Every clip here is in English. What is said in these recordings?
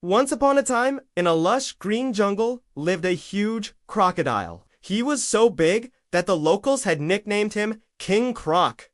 Once upon a time, in a lush green jungle, lived a huge crocodile. He was so big that the locals had nicknamed him King Croc.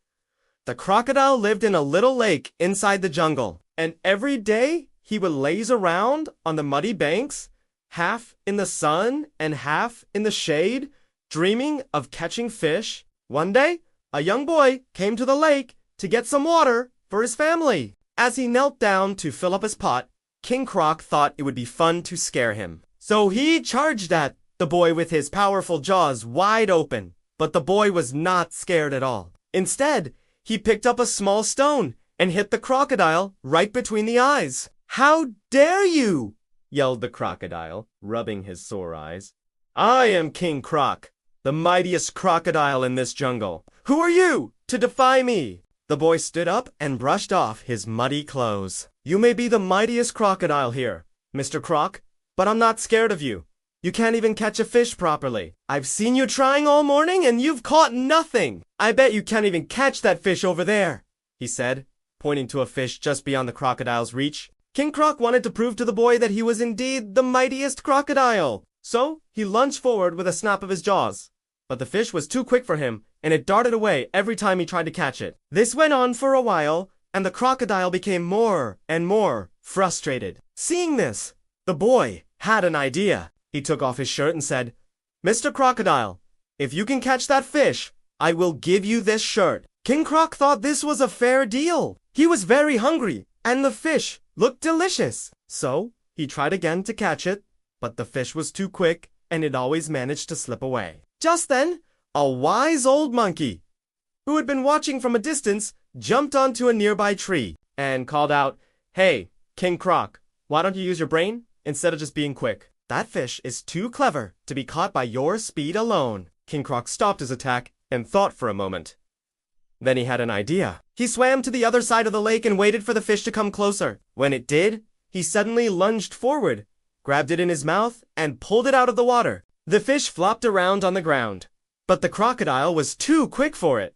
The crocodile lived in a little lake inside the jungle, and every day he would laze around on the muddy banks, half in the sun and half in the shade, dreaming of catching fish. One day, a young boy came to the lake to get some water for his family. As he knelt down to fill up his pot, King Croc thought it would be fun to scare him. So he charged at the boy with his powerful jaws wide open. But the boy was not scared at all. Instead, he picked up a small stone and hit the crocodile right between the eyes. "How dare you!" yelled the crocodile, rubbing his sore eyes. "I am King Croc, the mightiest crocodile in this jungle. Who are you to defy me?" The boy stood up and brushed off his muddy clothes. "You may be the mightiest crocodile here, Mr. Croc, but I'm not scared of you. You can't even catch a fish properly. I've seen you trying all morning and you've caught nothing. I bet you can't even catch that fish over there," he said, pointing to a fish just beyond the crocodile's reach. King Croc wanted to prove to the boy that he was indeed the mightiest crocodile. So he lunged forward with a snap of his jaws. But the fish was too quick for him, and it darted away every time he tried to catch it. This went on for a while, and the crocodile became more and more frustrated. Seeing this, the boy had an idea. He took off his shirt and said, "Mr. Crocodile, if you can catch that fish, I will give you this shirt." King Croc thought this was a fair deal. He was very hungry, and the fish looked delicious. So he tried again to catch it, but the fish was too quick, and it always managed to slip away. Just then, a wise old monkey, who had been watching from a distance, jumped onto a nearby tree and called out, "Hey, King Croc, why don't you use your brain instead of just being quick? That fish is too clever to be caught by your speed alone." King Croc stopped his attack and thought for a moment. Then he had an idea. He swam to the other side of the lake and waited for the fish to come closer. When it did, he suddenly lunged forward, grabbed it in his mouth, and pulled it out of the water. The fish flopped around on the ground, but the crocodile was too quick for it.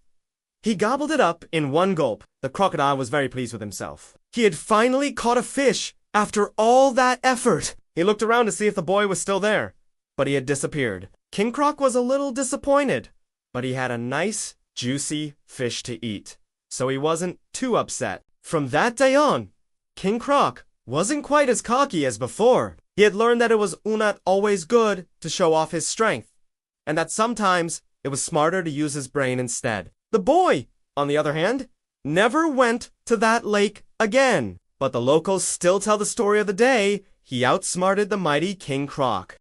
He gobbled it up in one gulp. The crocodile was very pleased with himself. He had finally caught a fish after all that effort. He looked around to see if the boy was still there, but he had disappeared. King Croc was a little disappointed, but he had a nice, juicy fish to eat, so he wasn't too upset. From that day on, King Croc wasn't quite as cocky as before. He had learned that it was not always good to show off his strength, and that sometimes it was smarter to use his brain instead. The boy, on the other hand, never went to that lake again. But the locals still tell the story of the day he outsmarted the mighty King Croc.